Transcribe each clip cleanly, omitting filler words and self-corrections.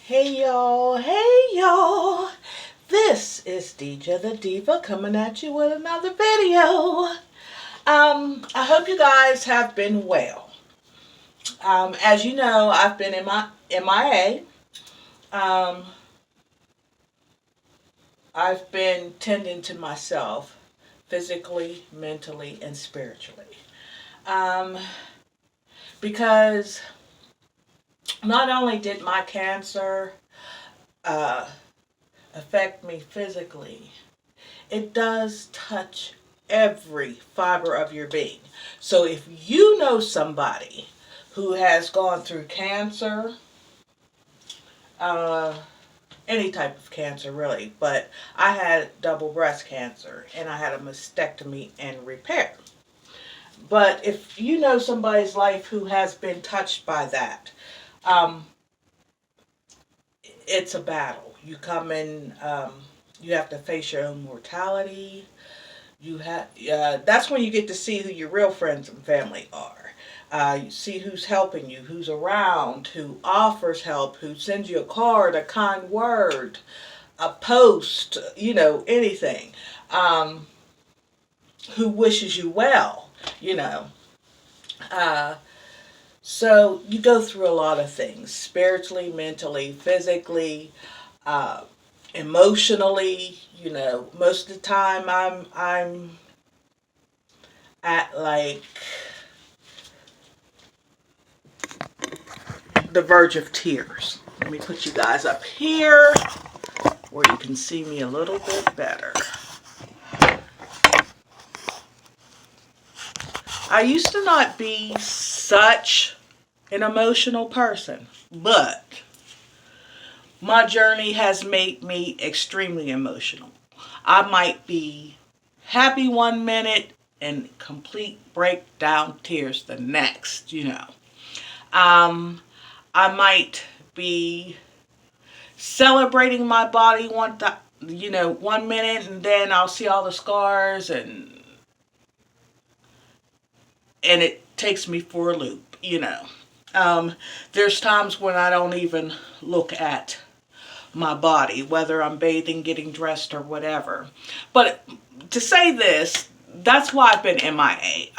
Hey y'all, this is DJ the Diva coming at you with another video. I hope you guys have been well. As you know, I've been in my MIA. Um, I've been tending to myself physically, mentally, and spiritually. Um, because not only did my cancer uh, affect me physically, it does touch every fiber of your being. So if you know somebody who has gone through cancer, uh, any type of cancer really, but I had double breast cancer and I had a mastectomy and repair. But if you know somebody's life who has been touched by that, um, it's a battle. You come in, you have to face your own mortality. You have that's when you get to see who your real friends and family are. You see who's helping you, who's around, who offers help, who sends you a card, a kind word, a post, anything. Um, who wishes you well, you know. Uh, so you go through a lot of things spiritually, mentally, physically, uh, emotionally. Most of the time I'm at like the verge of tears. Let me put you guys up here where you can see me a little bit better. I used to not be such an emotional person, but my journey has made me extremely emotional. I might be happy one minute and complete breakdown tears the next. Um, I might be celebrating my body one minute, and then I'll see all the scars and it takes me for a loop. There's times when I don't even look at my body, whether I'm bathing, getting dressed, or whatever. But to say this, that's why I've been MIA.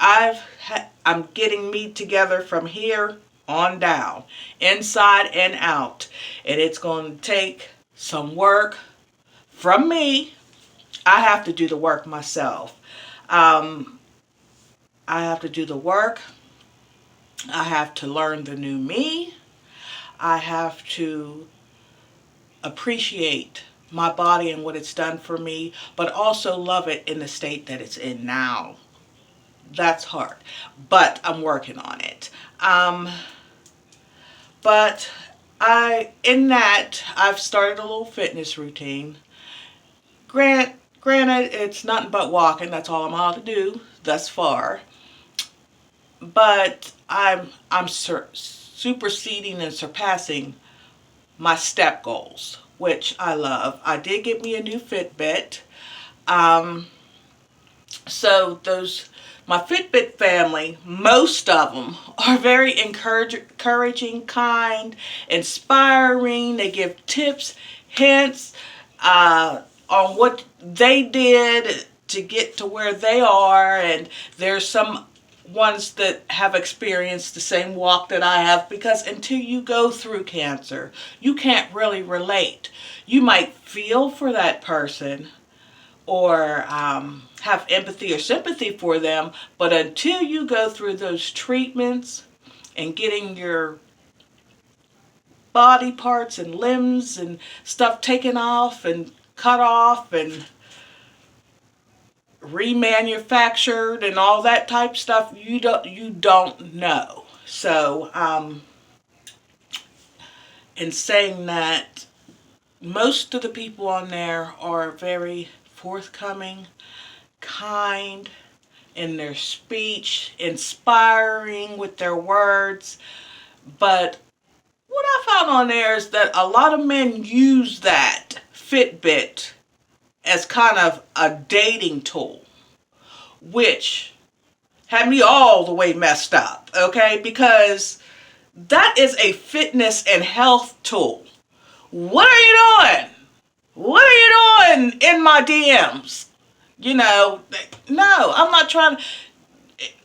I'm getting me together from here on down, inside and out. And it's going to take some work from me. I have to do the work myself. I have to do the work. I have to learn the new me. I have to appreciate my body and what it's done for me, but also love it in the state that it's in now. That's hard, but I'm working on it. But I've started a little fitness routine. Granted, it's nothing but walking. That's all I'm allowed to do thus far. But I'm superseding and surpassing my step goals, which I love. I did get me a new Fitbit. So my Fitbit family, most of them are very encouraging, kind, inspiring. They give tips, hints on what they did to get to where they are. And there's some ones that have experienced the same walk that I have, because until you go through cancer, you can't really relate. You might feel for that person or have empathy or sympathy for them, but until you go through those treatments and getting your body parts and limbs and stuff taken off and cut off and remanufactured and all that type stuff, you don't know. So in saying that, most of the people on there are very forthcoming, kind in their speech, inspiring with their words. But what I found on there is that a lot of men use that Fitbit as kind of a dating tool, which had me all the way messed up, okay? Because that is a fitness and health tool, What are you doing? What are you doing in my DMs? You know, no, I'm not trying to.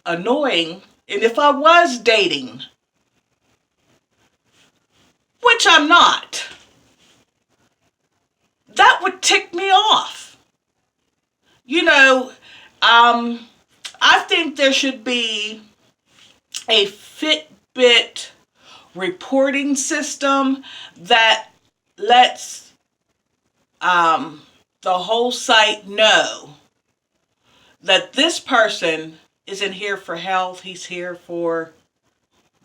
Annoying. And if I was dating, which I'm not, that would tick me off. You know, I think there should be a Fitbit reporting system that lets the whole site know that this person isn't here for health, he's here for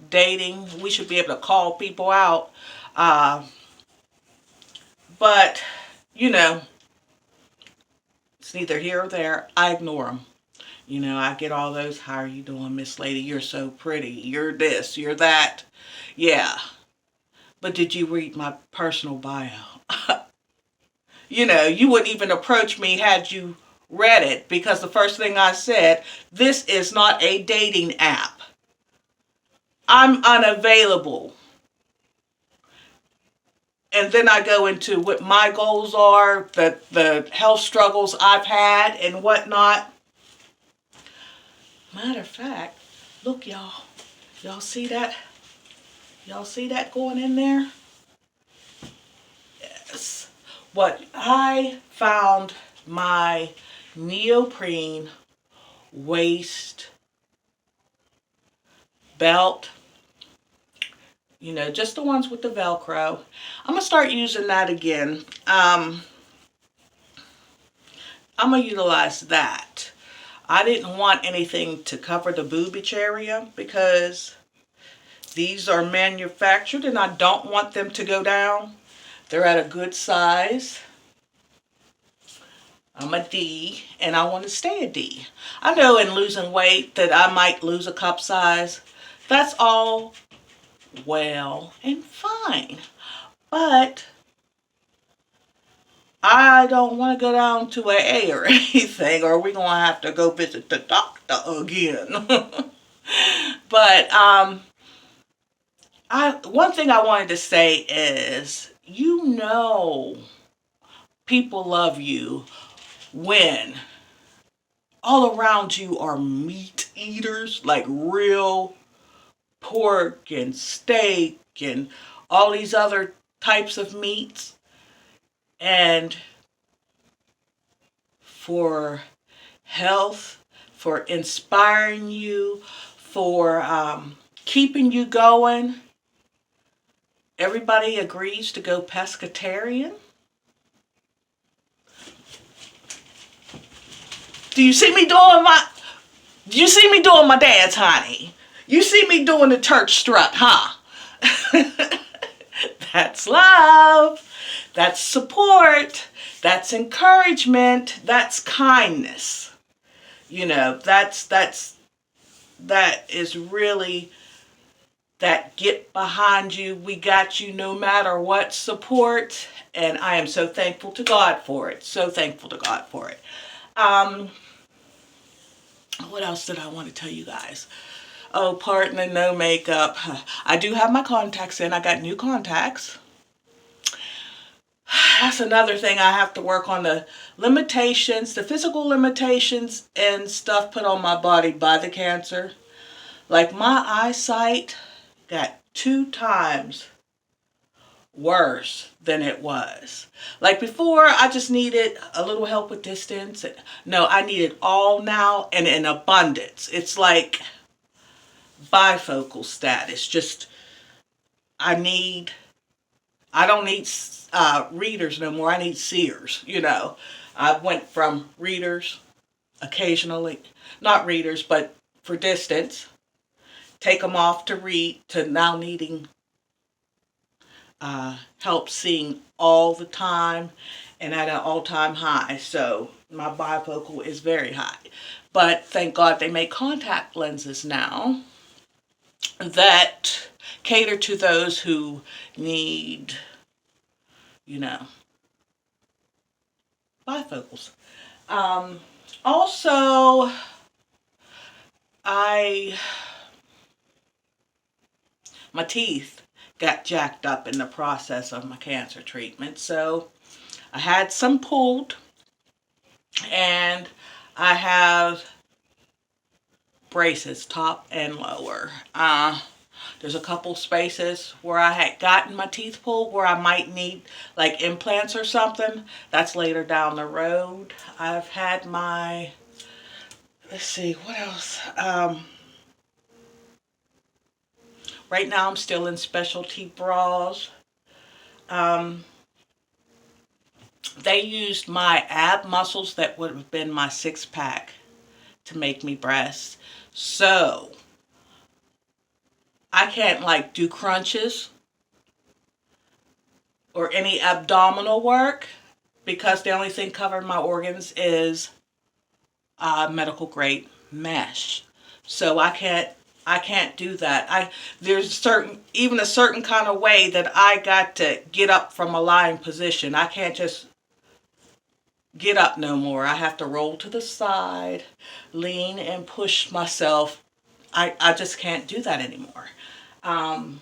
dating. We should be able to call people out. Uh, but, you know, it's neither here or there. I ignore them. You know, I get all those, how are you doing, Miss Lady? You're so pretty. You're this, you're that. Yeah. But did you read my personal bio? You know, you wouldn't even approach me had you read it, because the first thing I said, this is not a dating app. I'm unavailable. And then I go into what my goals are, the health struggles I've had and whatnot. Matter of fact, look, y'all. Y'all see that? Y'all see that going in there? Yes. What I found my neoprene waist belt, you know, just the ones with the Velcro. I'm going to start using that again. I'm going to utilize that. I didn't want anything to cover the boobage area because these are manufactured and I don't want them to go down. They're at a good size. I'm a D and I want to stay a D. I know in losing weight that I might lose a cup size. That's all well and fine. But I don't want to go down to AA or anything, or we're going to have to go visit the doctor again. But one thing I wanted to say is, you know, people love you when all around you are meat eaters, like real pork and steak and all these other types of meats. And for health, for inspiring you, for keeping you going, everybody agrees to go pescatarian. Do you see me doing my dance, honey? You see me doing the Turk strut, huh? That's love. That's support. That's encouragement. That's kindness. You know, that is really that get behind you, we got you no matter what support. And I am so thankful to God for it. So thankful to God for it. What else did I want to tell you guys? Oh, pardon the no makeup. I do have my contacts in. I got new contacts. That's another thing I have to work on, the limitations, the physical limitations and stuff put on my body by the cancer. Like my eyesight got 2 times worse than it was. Like before, I just needed a little help with distance. No, I need it all now and in abundance. It's like bifocal status. Just, I don't need readers no more. I need seers, you know. I went from readers occasionally, not readers, but for distance, take them off to read, to now needing help seeing all the time and at an all-time high. So my bifocal is very high. But thank God they make contact lenses now that cater to those who need, you know, bifocals. Also, my teeth got jacked up in the process of my cancer treatment. So I had some pulled, and I have braces, top and lower. There's a couple spaces where I had gotten my teeth pulled where I might need like implants or something. That's later down the road. I've had my, let's see, what else? Right now I'm still in specialty bras. Um, they used my ab muscles that would have been my six pack to make me breasts. So I can't like do crunches or any abdominal work because the only thing covering my organs is medical grade mesh. So I can't do that. There's even a certain kind of way that I got to get up from a lying position. I can't just get up no more. I have to roll to the side, lean and push myself. I just can't do that anymore. Um,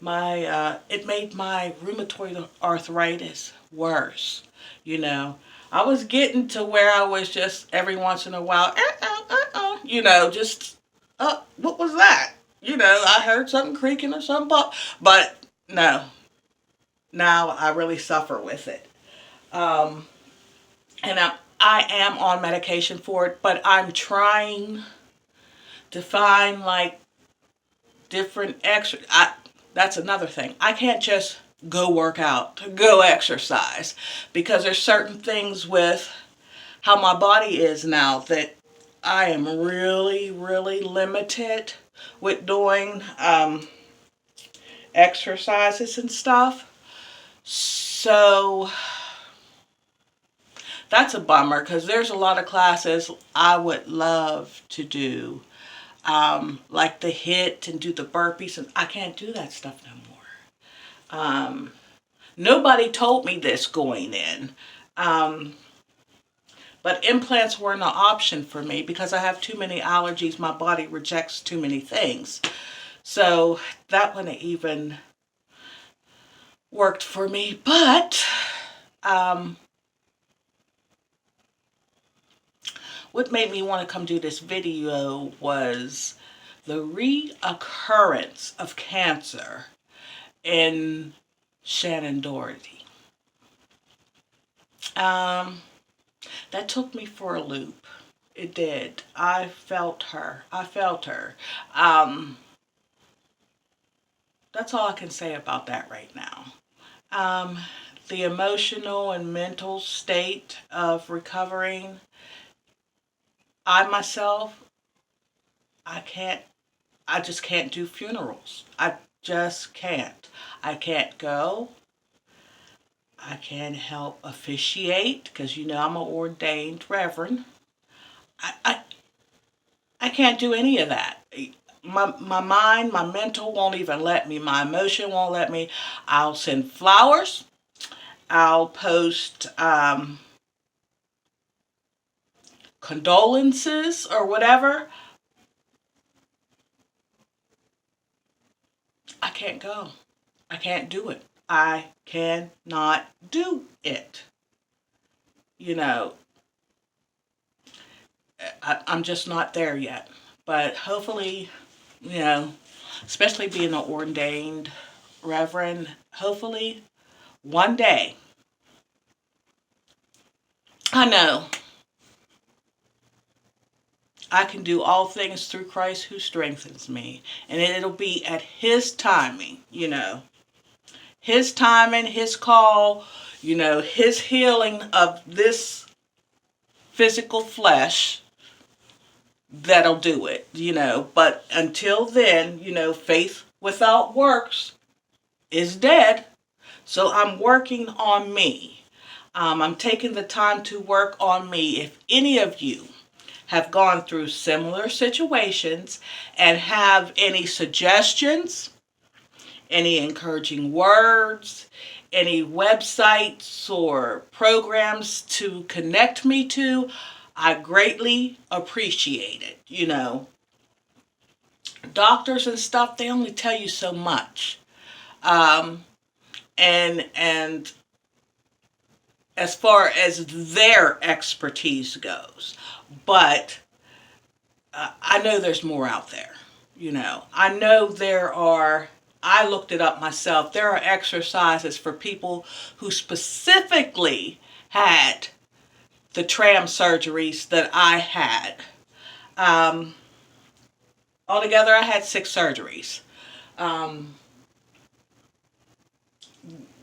it made my rheumatoid arthritis worse. You know, I was getting to where I was just every once in a while, just, what was that? I heard something creaking or something pop, but no, now I really suffer with it. Um, and I am on medication for it, but I'm trying to find like different exercise. That's another thing. I can't just go work out, go exercise, because there's certain things with how my body is now that I am really, really limited with doing exercises and stuff. So that's a bummer because there's a lot of classes I would love to do, like the HIIT and do the burpees, and I can't do that stuff no more. Nobody told me this going in. But implants weren't an option for me because I have too many allergies. My body rejects too many things. So that wouldn't even worked for me. But what made me want to come do this video was the reoccurrence of cancer in Shannen Doherty. That took me for a loop. It did. I felt her. That's all I can say about that right now. The emotional and mental state of recovering, I myself, I just can't do funerals. I just can't. I can't go. I can't help officiate because I'm an ordained reverend. I can't do any of that. My mind, my mental won't even let me. My emotion won't let me. I'll send flowers. I'll post condolences or whatever. I can't go. I can't do it. I cannot do it. I'm just not there yet. But hopefully, especially being an ordained reverend, hopefully one day, I know I can do all things through Christ who strengthens me. And it'll be at His timing, His timing, His call, His healing of this physical flesh that'll do it, But until then, faith without works is dead. So I'm working on me. I'm taking the time to work on me. If any of you have gone through similar situations and have any suggestions, any encouraging words, any websites or programs to connect me to, I greatly appreciate it. doctors and stuff, they only tell you so much. Um, and as far as their expertise goes, but I know there's more out there. I know there are. I looked it up myself. There are exercises for people who specifically had the tram surgeries that I had. Um, Altogether, I had 6 surgeries. Um,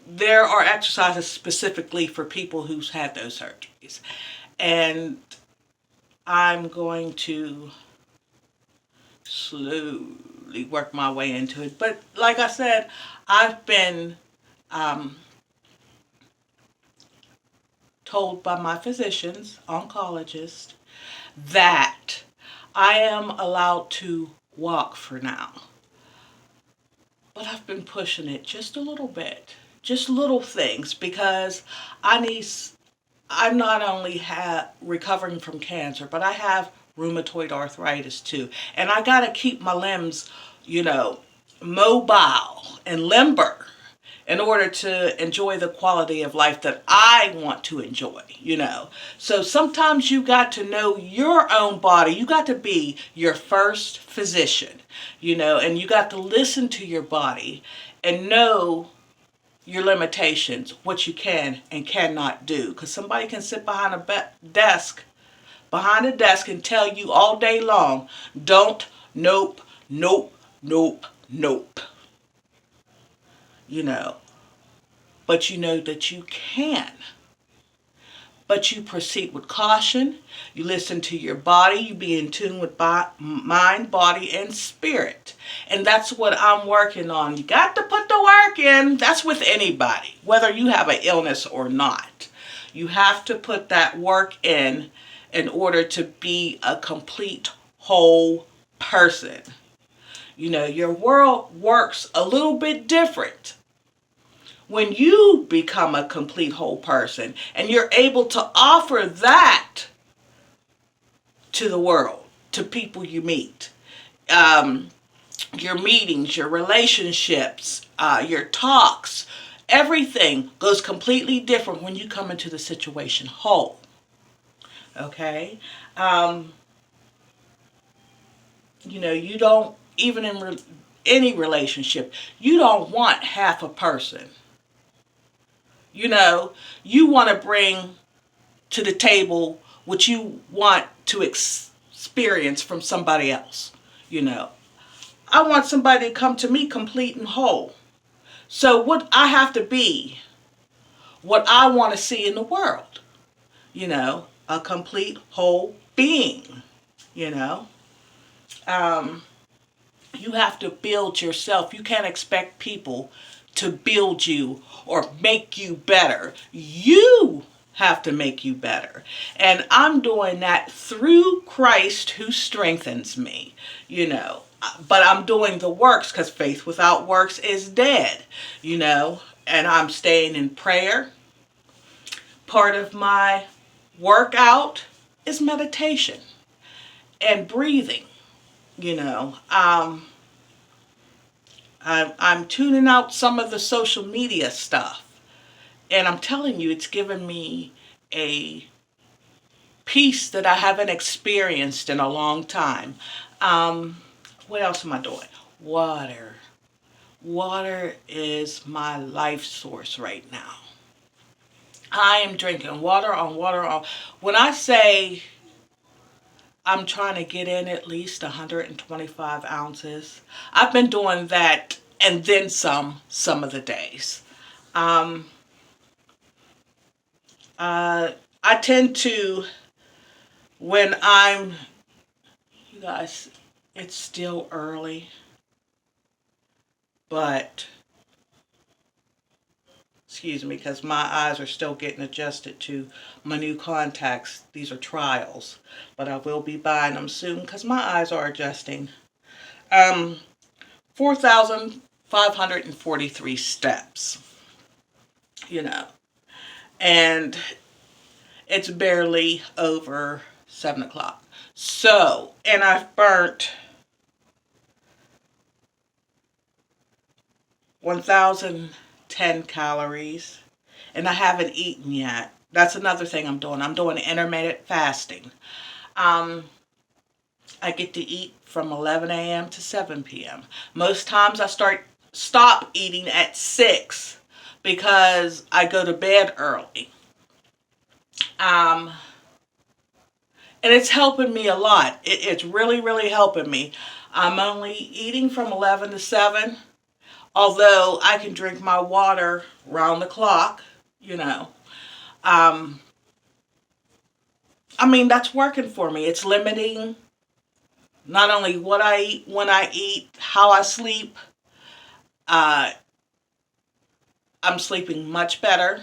there are exercises specifically for people who's had those surgeries. And I'm going to slowly work my way into it. But like I said, I've been um, told by my physicians, oncologists, that I am allowed to walk for now. But I've been pushing it just a little bit, just little things, because I need. I'm not only recovering from cancer, but I have rheumatoid arthritis too, and I got to keep my limbs, you know, mobile and limber in order to enjoy the quality of life that I want to enjoy. So sometimes you got to know your own body. You got to be your first physician, and you got to listen to your body and know your limitations, what you can and cannot do. Because somebody can sit behind behind a desk and tell you all day long, don't, nope, nope, nope, nope. But you know that you can. But you proceed with caution. You listen to your body. You be in tune with mind, body, and spirit. And that's what I'm working on. You got to put the work in. That's with anybody, whether you have an illness or not. You have to put that work in order to be a complete whole person. Your world works a little bit different when you become a complete whole person and you're able to offer that to the world, to people you meet. Your meetings, your relationships, your talks, everything goes completely different when you come into the situation whole. Okay? You don't, even in any relationship, you don't want half a person. You want to bring to the table what you want to experience from somebody else. I want somebody to come to me complete and whole. So what I have to be, what I want to see in the world, a complete whole being, you know. You have to build yourself. You can't expect people to build you or make you better. You have to make you better. And I'm doing that through Christ who strengthens me. But I'm doing the works because faith without works is dead. And I'm staying in prayer. Part of my workout is meditation and breathing. I'm tuning out some of the social media stuff. And I'm telling you, it's given me a peace that I haven't experienced in a long time. What else am I doing? Water. Water is my life source right now. I am drinking water on water on. When I say I'm trying to get in at least 125 ounces, I've been doing that and then some of the days. I tend to, when you guys, it's still early, but, excuse me, because my eyes are still getting adjusted to my new contacts. These are trials, but I will be buying them soon because my eyes are adjusting. 4,543 steps, and it's barely over 7 o'clock. So, and I've burnt 1,010 calories, and I haven't eaten yet. That's another thing I'm doing. I'm doing intermittent fasting. Um, I get to eat from 11 a.m. to 7 p.m. Most times I stop eating at 6 because I go to bed early. Um, and it's helping me a lot. It's really, really helping me. I'm only eating from 11 to 7, although I can drink my water round the clock, you know. Um, I mean, that's working for me. It's limiting not only what I eat, when I eat, how I sleep. Uh, I'm sleeping much better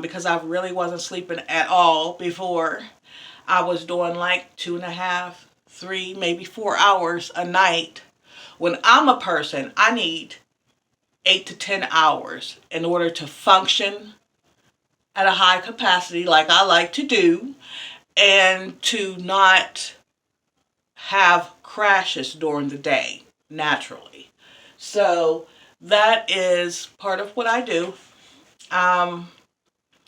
because I really wasn't sleeping at all before. I was doing like 2.5, 3, maybe 4 hours a night. When I'm a person, I need 8 to 10 hours in order to function at a high capacity like I like to do, and to not have crashes during the day naturally. So that is part of what I do. Um,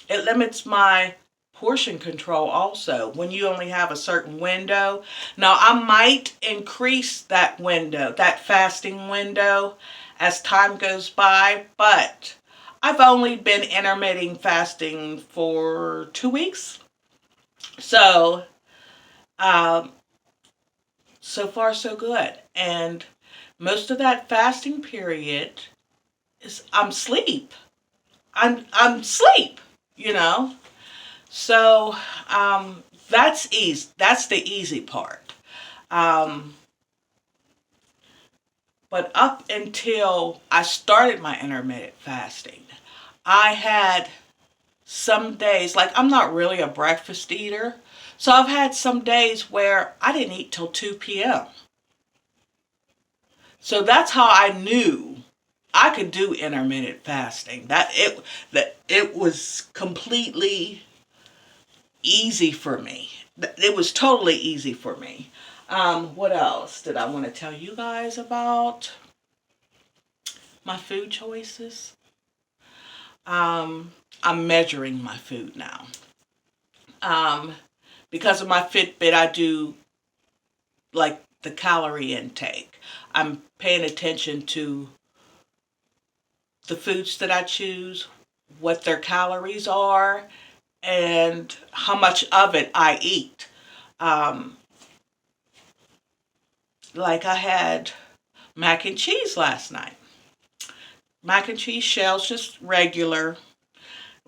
it limits my portion control also when you only have a certain window. Now, I might increase that window, that fasting window, as time goes by, but I've only been intermittent fasting for 2 weeks. So, um, so far so good. And most of that fasting period is I'm sleep. I'm sleep, you know. So that's easy. That's the easy part. Um, but up until I started my intermittent fasting, I had some days, like I'm not really a breakfast eater, so I've had some days where I didn't eat till 2 p.m. So that's how I knew I could do intermittent fasting. That it was completely easy for me. It was totally easy for me. What else did I want to tell you guys about? My food choices. Um, I'm measuring my food now. Um, because of my Fitbit, I do like the calorie intake. I'm paying attention to the foods that I choose, what their calories are, and how much of it I eat. Um, like I had mac and cheese last night. Mac and cheese shells, just regular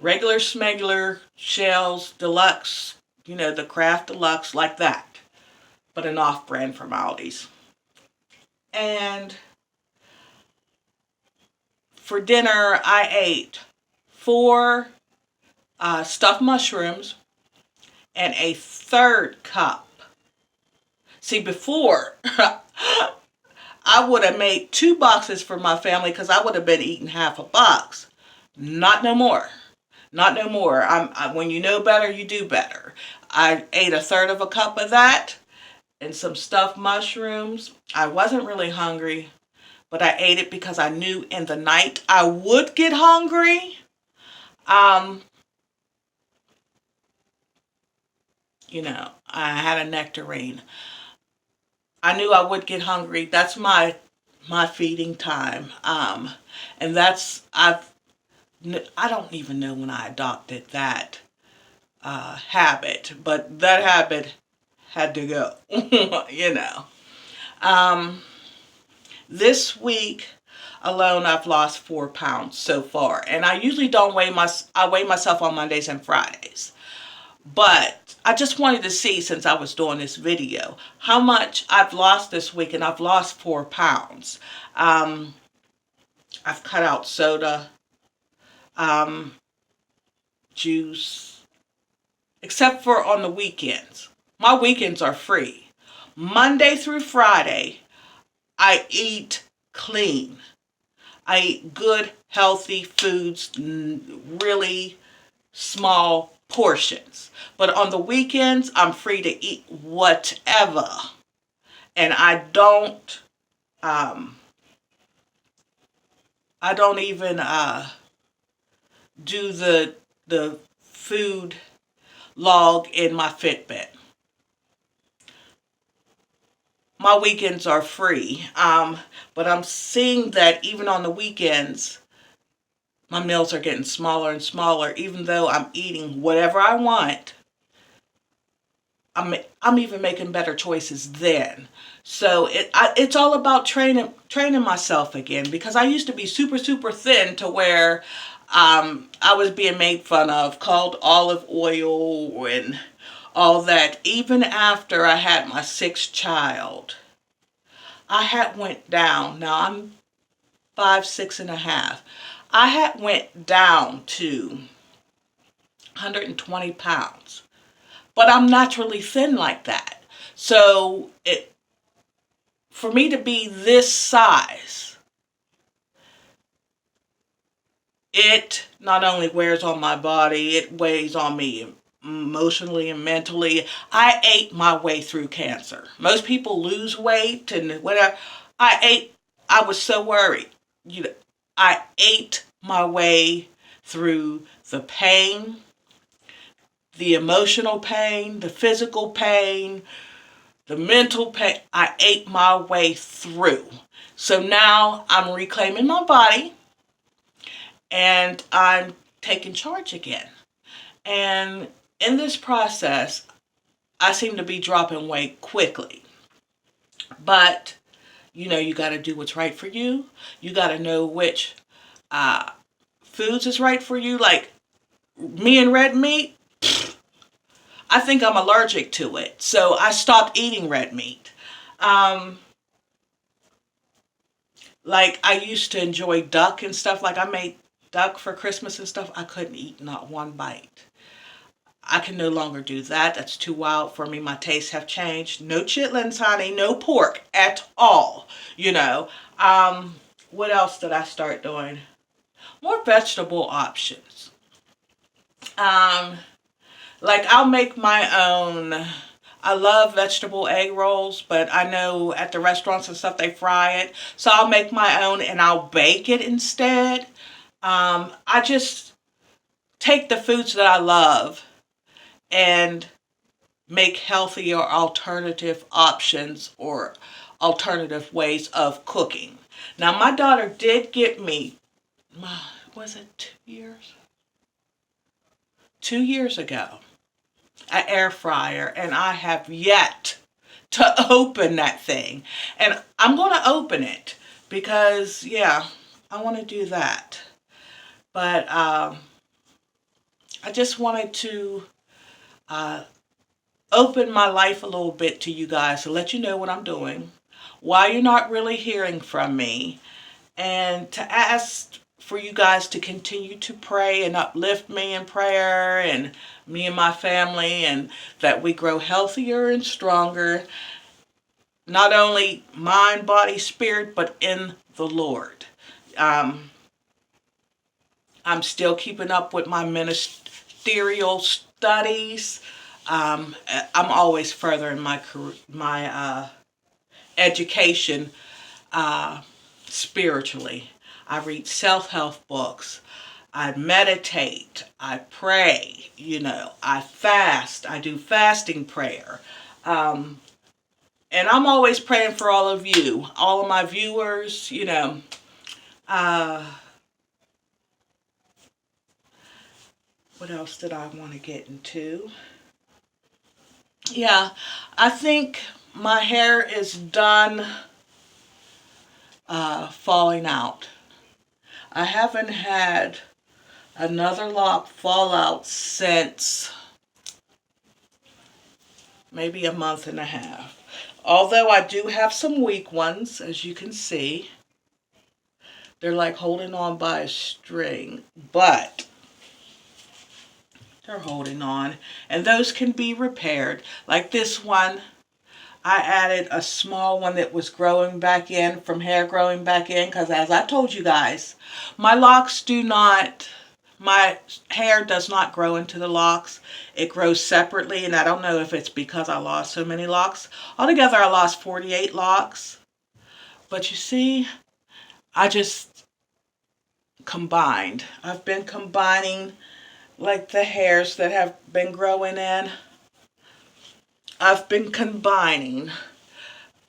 smegular shells, deluxe, the Kraft Deluxe, like that, but an off brand from Aldi's. And for dinner, I ate 4 stuffed mushrooms and a third cup. See, before, I would have made 2 boxes for my family because I would have been eating half a box. Not no more. Not no more. When you know better, you do better. I ate a third of a cup of that and some stuffed mushrooms. I wasn't really hungry, but I ate it because I knew in the night I would get hungry. Um, I had a nectarine. I knew I would get hungry. That's my feeding time. And I don't even know when I adopted that habit, but that habit had to go. you know. Um, this week alone, I've lost 4 pounds so far, and I usually don't I weigh myself on Mondays and Fridays. But I just wanted to see, since I was doing this video, how much I've lost this week, and I've lost 4 pounds. I've cut out soda, um, juice, except for on the weekends. My weekends are free. Monday through Friday, I eat clean. I eat good, healthy foods, really small portions. But on the weekends, I'm free to eat whatever. And I don't, I don't even do the food log in my Fitbit. My weekends are free, but I'm seeing that even on the weekends, my meals are getting smaller and smaller. Even though I'm eating whatever I want, I'm even making better choices then. So it's all about training myself again, because I used to be super thin to where I was being made fun of, called olive oil and all that. Even after I had my sixth child, I had went down. Now I'm 5'6.5". I had went down to 120 pounds, but I'm naturally thin like that. So for me to be this size, it not only wears on my body, it weighs on me emotionally and mentally. I ate my way through cancer. Most people lose weight and whatever. I was so worried. You know, I ate my way through the pain, the emotional pain, the physical pain, the mental pain. I ate my way through. So now I'm reclaiming my body and I'm taking charge again. And in this process, I seem to be dropping weight quickly. But, you got to do what's right for you. You got to know which uh, foods is right for you. Like me and red meat, I think I'm allergic to it. So I stopped eating red meat. Um, like I used to enjoy duck and stuff. Like I made duck for Christmas and stuff. I couldn't eat not one bite. I can no longer do that. That's too wild for me. My tastes have changed. No chitlins, honey. No pork at all. You know. What else did I start doing? More vegetable options. Um, like I'll make my own. I love vegetable egg rolls, but I know at the restaurants and stuff they fry it. So I'll make my own and I'll bake it instead. I just take the foods that I love and make healthier alternative options or alternative ways of cooking. Now, my daughter did get me, was it 2 years? 2 years ago, an air fryer, and I have yet to open that thing. And I'm going to open it because, yeah, I want to do that. But I just wanted to uh, open my life a little bit to you guys to let you know what I'm doing, why you're not really hearing from me, and to ask for you guys to continue to pray and uplift me in prayer and me and my family, and that we grow healthier and stronger, not only mind, body, spirit, but in the Lord. Um, I'm still keeping up with my ministerial studies. I'm always furthering my education spiritually. I read self-help books. I meditate. I pray. I fast. I do fasting prayer. And I'm always praying for all of you, all of my viewers. Uh, what else did I want to get into? Yeah, I think my hair is done falling out. I haven't had another lock fall out since maybe a month and a half. Although I do have some weak ones, as you can see. They're like holding on by a string, but they're holding on. And those can be repaired. Like this one, I added a small one that was growing back in, from hair growing back in, because as I told you guys, my hair does not grow into the locks. It grows separately, and I don't know if it's because I lost so many locks. Altogether, I lost 48 locks. But you see, I just combined. I've been combining like the hairs that have been growing in. I've been combining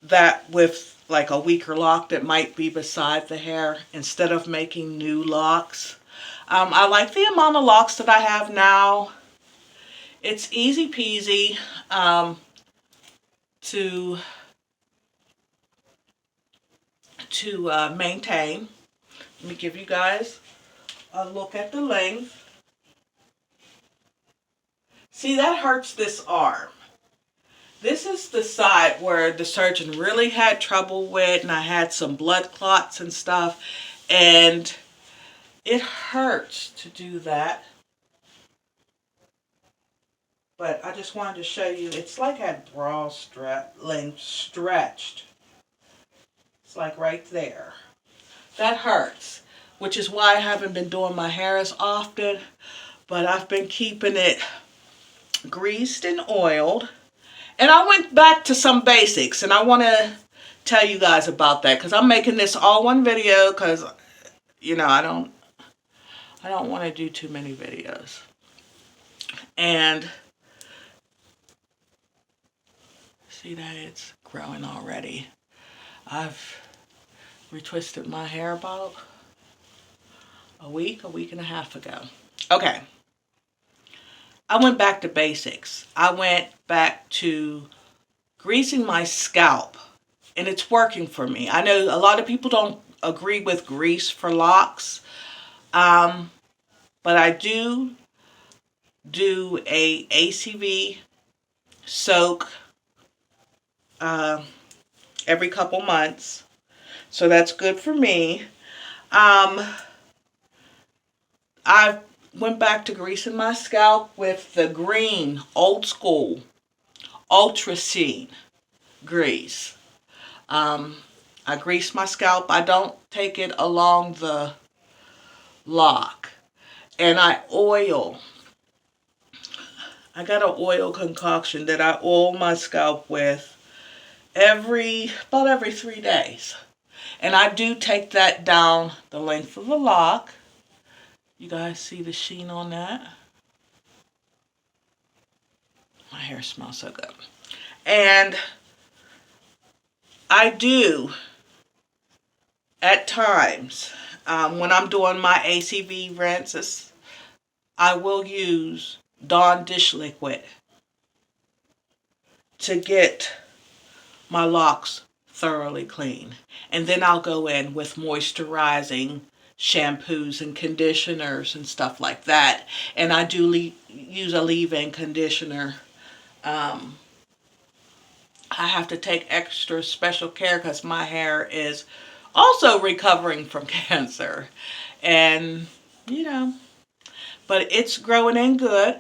that with like a weaker lock that might be beside the hair instead of making new locks. I like the amount of locks that I have now. It's easy peasy to maintain. Let me give you guys a look at the length. See, that hurts this arm. This is the side where the surgeon really had trouble with, and I had some blood clots and stuff, and it hurts to do that. But I just wanted to show you, it's like had bra length stretched. It's like right there. That hurts, which is why I haven't been doing my hair as often, but I've been keeping it greased and oiled. And I went back to some basics, and I want to tell you guys about that because I'm making this all one video because, you know, I don't want to do too many videos. And see that it's growing already. I've retwisted my hair about a week and a half ago. Okay. I went back to basics. I went back to greasing my scalp, and it's working for me. I know a lot of people don't agree with grease for locks, but I do a ACV soak every couple months, so that's good for me. I went back to greasing my scalp with the green old school Ultra Sheen grease. I grease my scalp. I don't take it along the lock, and I oil. I got an oil concoction that I oil my scalp with about every 3 days. And I do take that down the length of the lock. You guys see the sheen on that? My hair smells so good. And I do, at times, when I'm doing my ACV rinses, I will use Dawn dish liquid to get my locks thoroughly clean. And then I'll go in with moisturizing shampoos and conditioners and stuff like that. And I do use a leave-in conditioner. I have to take extra special care because my hair is also recovering from cancer. And, you know, but it's growing in good.